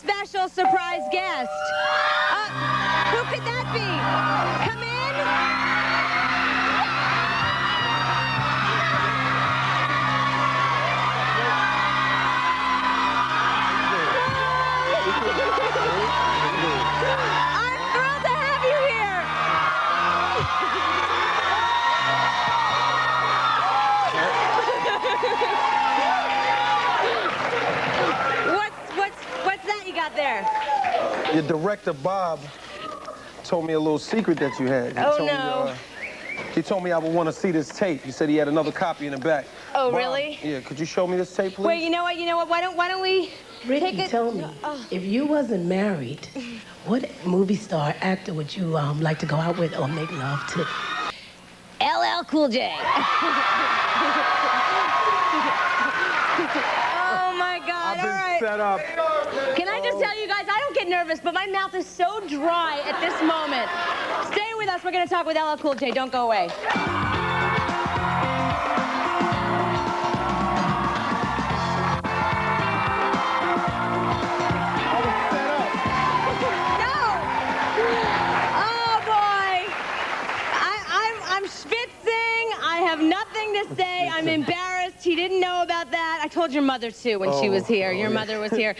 special surprise guest. Who could that be? Come in. I'm thrilled to have you here. What's that you got there? Your director, Bob, told me a little secret that you had. He told me I would want to see this tape. He said he had another copy in the back. Oh, Bob, really? Yeah, could you show me this tape, please? Wait, you know what? Why don't we Ricki, take it? tell me, if you wasn't married, what movie star, actor would you like to go out with or make love to? LL Cool J. Oh my God! I've been All right. set up. Can I just tell you guys, I don't get nervous, but my mouth is so dry at this moment. Stay with us. We're going to talk with LL Cool J. Don't go away. No! Oh, boy. I'm schwitzing. I have nothing to say. I'm embarrassed. He didn't know about that. I told your mother, too, when she was here. Your mother was here.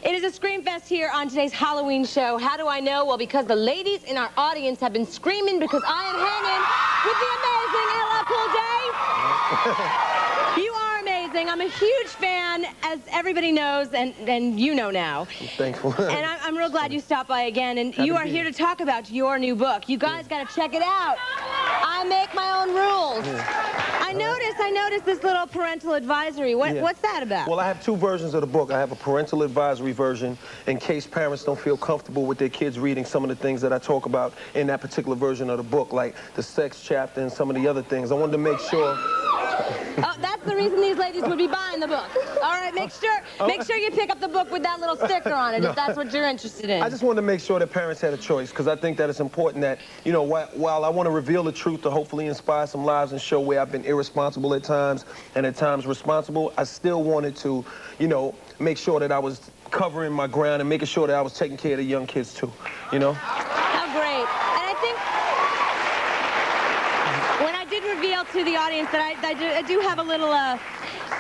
It is a Scream Fest here on today's Halloween show. How do I know? Well, because the ladies in our audience have been screaming because I am hanging with the amazing LL Cool J. You are amazing. I'm a huge fan, as everybody knows, and you know now. I'm thankful. And I'm real glad you stopped by again. And you are here to talk about your new book. You guys got to check it out. I make my own rules. I noticed this little parental advisory. What's that about? Well, I have two versions of the book. I have a parental advisory version in case parents don't feel comfortable with their kids reading some of the things that I talk about in that particular version of the book, like the sex chapter and some of the other things. I wanted to make sure... Oh, that's the reason these ladies would be buying the book. All right, make sure you pick up the book with that little sticker on it if that's what you're interested in. I just wanted to make sure that parents had a choice, because I think that it's important that, you know, while I want to reveal the truth to hopefully inspire some lives and show where I've been irresponsible at times and at times responsible, I still wanted to, you know, make sure that I was covering my ground and making sure that I was taking care of the young kids too, you know? How great. And I think when I did reveal to the audience that I do have a little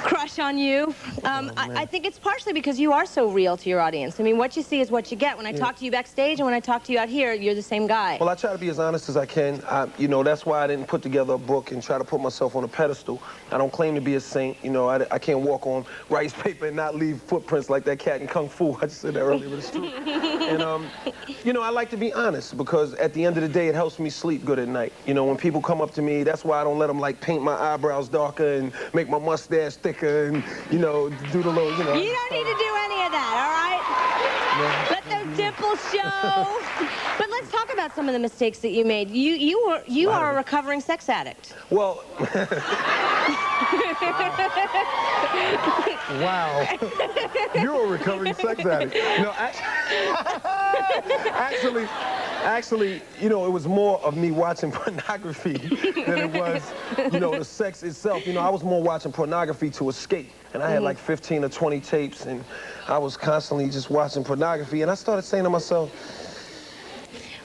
crush on you, I think it's partially because you are so real to your audience. I mean, what you see is what you get. When I talk to you backstage and when I talk to you out here, you're the same guy. Well, I try to be as honest as I can. You know, that's why I didn't put together a book and try to put myself on a pedestal. I don't claim to be a saint. You know, I can't walk on rice paper and not leave footprints like that cat in Kung Fu. I just said that earlier, but it's true. And, you know, I like to be honest because at the end of the day, it helps me sleep good at night. You know, when people come up to me, that's why I don't let them, like, paint my eyebrows darker and make my mustache thicker and, you know, do the little, you know. You don't need to do any of that, all right? No. Let those dimples show. But let's talk about some of the mistakes that you made. You are a recovering sex addict. Well... Wow. You're a recovering sex addict. No, actually, you know, it was more of me watching pornography than it was, you know, the sex itself. You know, I was more watching pornography to escape. And I had like 15 or 20 tapes, and I was constantly just watching pornography. And I started saying to myself,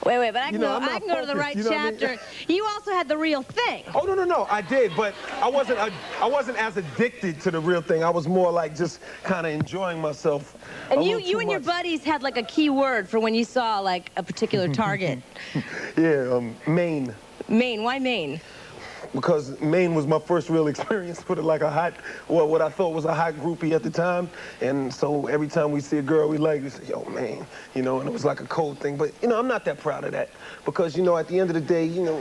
wait, but I can go to the right chapter. I mean? You also had the real thing. Oh, no, I did, but I wasn't as addicted to the real thing. I was more like just kind of enjoying myself. And you and your buddies had like a key word for when you saw like a particular target. Yeah, Maine. Maine, why Maine? Because Maine was my first real experience with like a hot, what I thought was a hot groupie at the time. And so every time we see a girl we like, we say, yo, Maine, you know, and it was like a cold thing. But, you know, I'm not that proud of that because, you know, at the end of the day, you know,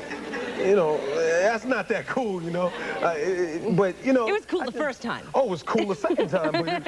that's not that cool, you know. But, you know. It was cool the first time. Oh, it was cool the second time. But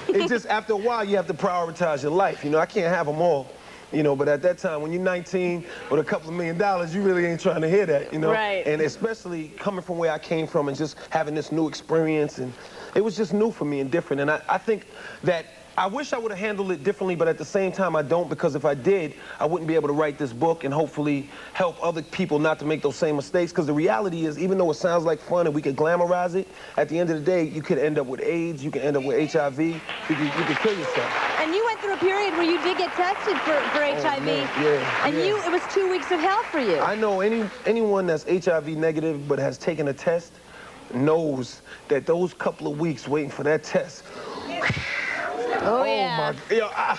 it's just after a while you have to prioritize your life. You know, I can't have them all. You know, but at that time, when you're 19 with a couple of $1 million, you really ain't trying to hear that, you know? Right. And especially coming from where I came from and just having this new experience and it was just new for me and different. And I think that I wish I would have handled it differently, but at the same time I don't, because if I did, I wouldn't be able to write this book and hopefully help other people not to make those same mistakes. Because the reality is, even though it sounds like fun and we could glamorize it, at the end of the day, you could end up with AIDS, you could end up with HIV, you could kill yourself. And you went through a period where you did get tested for HIV. Man, yeah, and yeah. it was 2 weeks of hell for you. I know anyone that's HIV negative but has taken a test knows that those couple of weeks waiting for that test. Oh, yeah. My,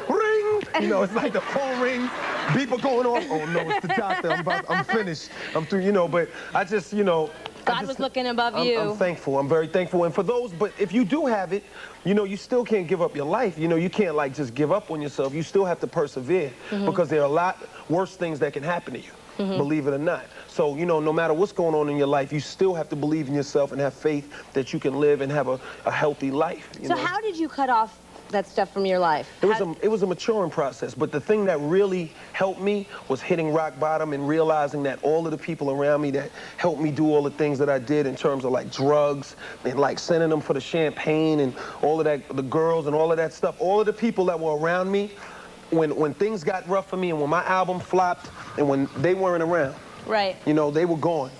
ring! You know, it's like the phone rings, beeper going off. Oh no, it's the doctor. I'm finished. I'm through, you know, but I just, you know. God was looking above you. I'm thankful. I'm very thankful. And for those, but if you do have it, you know, you still can't give up your life. You know, you can't like just give up on yourself. You still have to persevere because there are a lot worse things that can happen to you. Believe it or not. So, you know, no matter what's going on in your life, you still have to believe in yourself and have faith that you can live and have a healthy life. So how did you cut off that stuff from your life? It was a maturing process, but the thing that really helped me was hitting rock bottom and realizing that all of the people around me that helped me do all the things that I did in terms of like drugs and like sending them for the champagne and all of that, the girls and all of that stuff, all of the people that were around me, when things got rough for me and when my album flopped and when they weren't around, right? You know, they were gone,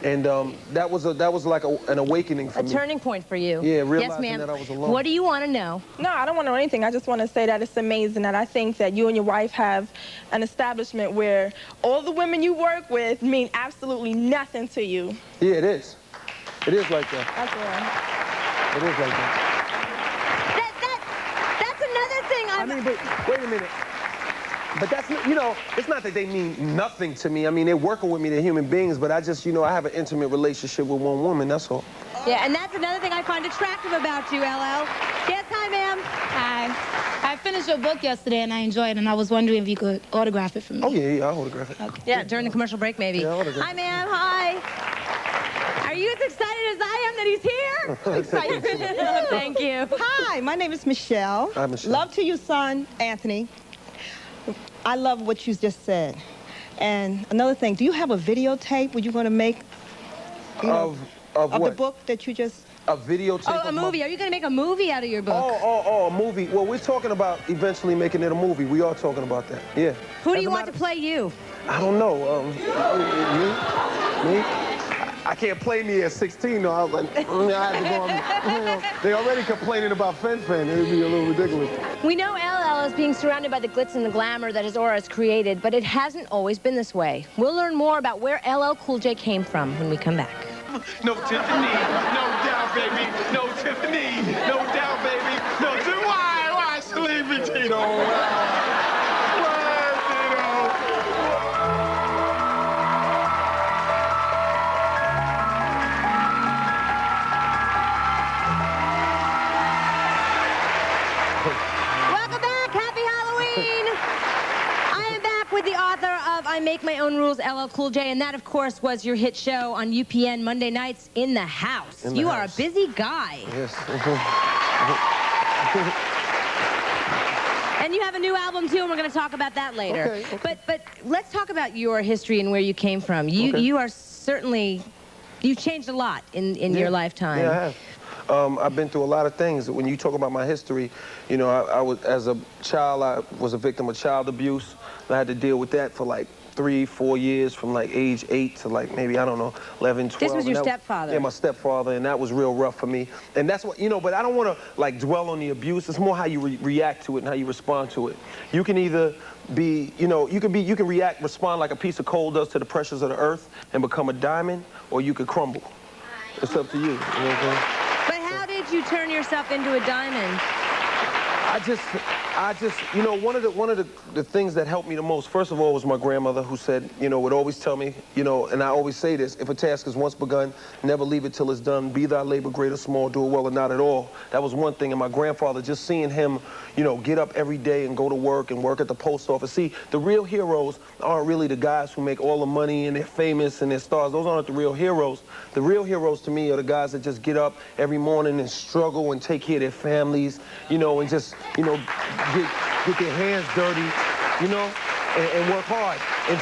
and that was like an awakening for me. A turning point for you. Yeah, realizing that I was alone. What do you want to know? No, I don't want to know anything. I just want to say that it's amazing that I think that you and your wife have an establishment where all the women you work with mean absolutely nothing to you. Yeah, it is. It is like that. That's right. It is like that. That's another thing. I mean, but wait a minute. But that's, you know, it's not that they mean nothing to me. I mean, they're working with me, they're human beings, but I just, you know, I have an intimate relationship with one woman, that's all. Yeah, and that's another thing I find attractive about you, LL. Yes, hi, ma'am. Hi. I finished your book yesterday and I enjoyed it, and I was wondering if you could autograph it for me. Oh, yeah, I'll autograph it. Okay. Yeah, during the commercial break, maybe. Yeah, I'll autograph it. Hi, ma'am, hi. Are you as excited as I am that he's here? Excited. Thank you. Hi, my name is Michelle. Hi, Michelle. Love to you, son, Anthony. I love what you just said. And another thing, do you have a videotape where you're going to make, you know, of the what? book that you just... A videotape? Oh, a movie. Are you going to make a movie out of your book? Oh, a movie. Well, we're talking about eventually making it a movie. We are talking about that, yeah. Who do you want to play you? I don't know. Me? I can't play me at 16, though. I was like, I had to go on, you know, they already complaining about Fen. It would be a little ridiculous. We know LL is being surrounded by the glitz and the glamour that his aura has created, but it hasn't always been this way. We'll learn more about where LL Cool J came from when we come back. No Tiffany, no doubt, baby. No Tiffany, no doubt, baby. No, why sleepy Tito? Welcome back. Happy Halloween. I am back with the author of I Make My Own Rules, LL Cool J, and that, of course, was your hit show on UPN Monday nights, In the House. You are a busy guy. Yes. And you have a new album, too, and we're going to talk about that later. Okay. But let's talk about your history and where you came from. You are certainly... You've changed a lot in your lifetime. Yeah, I have. I've been through a lot of things. When you talk about my history, you know, I was, as a child, I was a victim of child abuse. I had to deal with that for like 3-4 years, from like age 8 to like maybe, I don't know, 11, 12. This was your stepfather. Yeah, my stepfather, and that was real rough for me. And that's what, you know, but I don't want to like dwell on the abuse. It's more how you react to it and how you respond to it. You can either be, you know, you can respond like a piece of coal does to the pressures of the earth and become a diamond, or you could crumble. It's up to you. You know what I'm saying? But how did you turn yourself into a diamond? I just, you know, one of the things that helped me the most, first of all, was my grandmother, who said, you know, would always tell me, you know, and I always say this: if a task is once begun, never leave it till it's done. Be thy labor great or small, do it well or not at all. That was one thing. And my grandfather, just seeing him, you know, get up every day and go to work and work at the post office. See, the real heroes aren't really the guys who make all the money and they're famous and they're stars. Those aren't the real heroes. The real heroes to me are the guys that just get up every morning and struggle and take care of their families, you know, and just, you know, get their hands dirty, you know, and work hard. And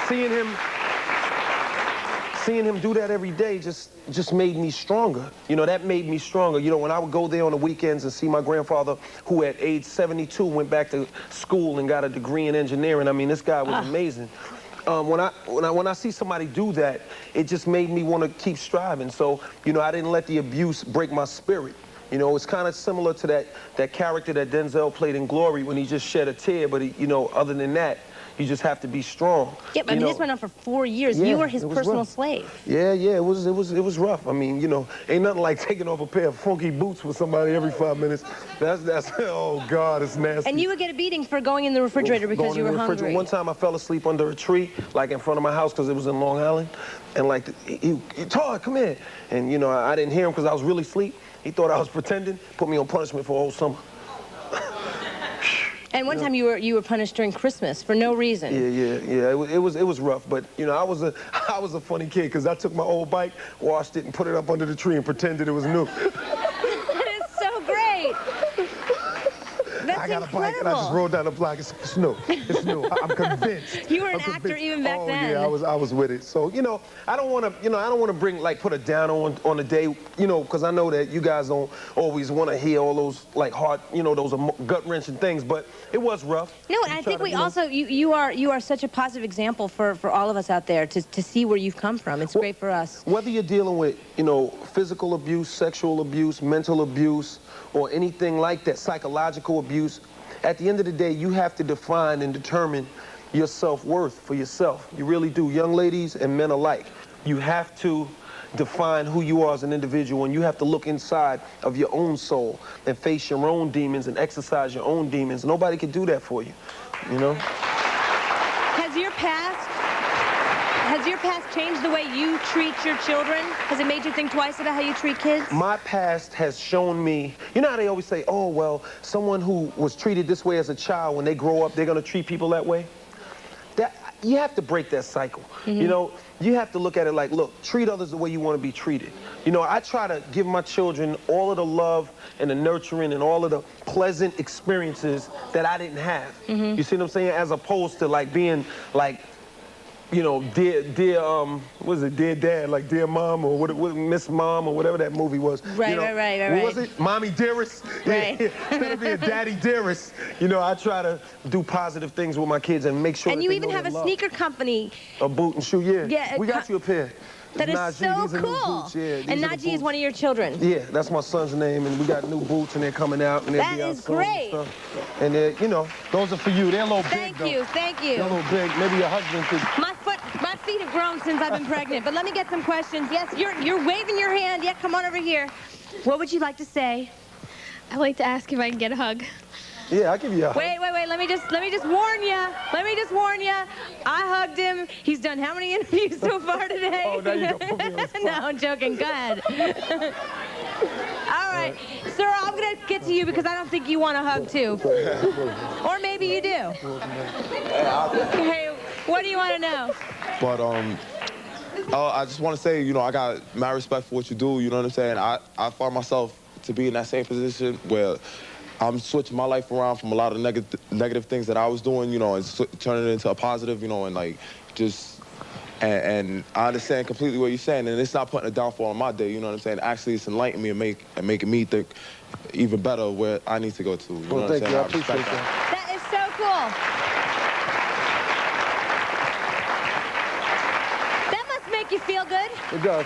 seeing him do that every day just made me stronger. You know, that made me stronger. You know, when I would go there on the weekends and see my grandfather, who at age 72 went back to school and got a degree in engineering. I mean, this guy was amazing. When I see somebody do that, it just made me want to keep striving. So, you know, I didn't let the abuse break my spirit. You know, it's kind of similar to that character that Denzel played in Glory when he just shed a tear, but he, you know, other than that, you just have to be strong. Yeah, but I mean, this went on for 4 years. Yeah, you were his personal rough. slave. Yeah, it was rough. I mean, you know, ain't nothing like taking off a pair of funky boots with somebody every 5 minutes. That's oh God, it's nasty. And you would get a beating for going in the refrigerator because you were hungry. One time I fell asleep under a tree, like in front of my house, because it was in Long Island, and like he Todd, come here, and you know I didn't hear him because I was really asleep. He thought I was pretending, put me on punishment for a whole summer. And one time you were punished during Christmas for no reason. Yeah. It was rough, but you know I was a funny kid because I took my old bike, washed it, and put it up under the tree and pretended it was new. That is so great. That's I got incredible. a bike and I just rode down the block. It's new. It's new. I'm convinced. You were an actor even back then. Yeah, I was with it. So you know, I don't want to bring put a down on the day, you know, because I know that you guys don't always want to hear all those like heart, you know, those gut wrenching things. But it was rough. No, and I think we also you are such a positive example for all of us out there to see where you've come from. It's great for us. Whether you're dealing with, you know, physical abuse, sexual abuse, mental abuse, or anything like that, psychological abuse, at the end of the day, you have to define and determine your self-worth for yourself. You really do, young ladies and men alike. You have to define who you are as an individual, and you have to look inside of your own soul and face your own demons and exercise your own demons. Nobody can do that for you, you know? Has your past changed the way you treat your children? Has it made you think twice about how you treat kids? My past has shown me, you know how they always say, oh, well, someone who was treated this way as a child, when they grow up, they're going to treat people that way? You have to break that cycle. You know, you have to look at it like, look, treat others the way you want to be treated. You know, I try to give my children all of the love and the nurturing and all of the pleasant experiences that I didn't have. You see what I'm saying? As opposed to like being like, you know, dear, what is it, dear dad, like dear mom, or what Miss Mom, or whatever that movie was. Right, you know, right. What was it? Mommy Dearest? Right. Yeah. Instead of being Daddy Dearest, you know, I try to do positive things with my kids and make sure And that you they even know have a they're sneaker company. A boot and shoe, yeah. Yeah, We got you a pair. That is Najee, so these are new cool. boots, yeah, these And are the Najee is boots. one of your children. Yeah, that's my son's name, and we got new boots, and they're coming out, and they'll That be out is soon great. and stuff. And they're, you know, those are for you. They're a little big, though. Thank you. They're a little big. Maybe your husband could. My feet have grown since I've been pregnant, but let me get some questions. Yes, you're waving your hand. Yeah, come on over here. What would you like to say? I'd like to ask if I can get a hug. Yeah, I'll give you a hug. Wait. Let me just warn you. I hugged him. He's done how many interviews so far today? Oh, now you gonna put me on the spot. No, I'm joking. Go ahead. All right. Sir, I'm going to get to you because I don't think you want a hug, too. Or maybe you do. Hey, what do you want to know? But I just want to say, you know, I got mad respect for what you do. You know what I'm saying? I find myself to be in that same position where I'm switching my life around from a lot of negative things that I was doing, you know, and turning it into a positive, you know, and like just, and I understand completely what you're saying, and it's not putting a downfall on my day, you know what I'm saying? Actually, it's enlightening me and making me think even better where I need to go to. You know what I'm Thank saying? you. I appreciate that. That is so cool. That must make you feel good. It does.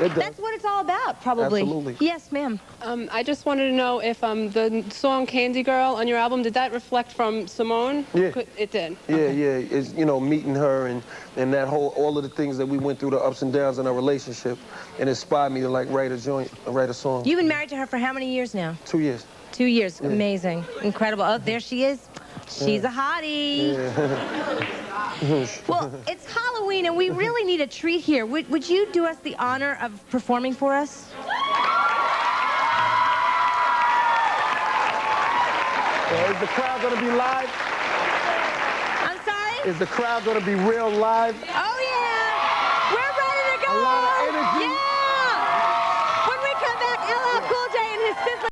It does. That's what it's all about, probably. Absolutely. Yes, ma'am. I just wanted to know if the song Candy Girl on your album, did that reflect from Simone? Yeah. It did. Yeah, yeah. It's, you know, meeting her and that all of the things that we went through, the ups and downs in our relationship, and inspired me to like write a song. You've been married to her for how many years now? 2 years. 2 years. Yeah. Amazing. Incredible. Oh, there she is. She's a hottie. Yeah. Well, it's Halloween, and we really need a treat here. Would you do us the honor of performing for us? Is the crowd going to be live? I'm sorry? Is the crowd going to be real live? Oh, yeah. We're ready to go. A lot of energy. Yeah. When we come back, LL Cool J and his sister.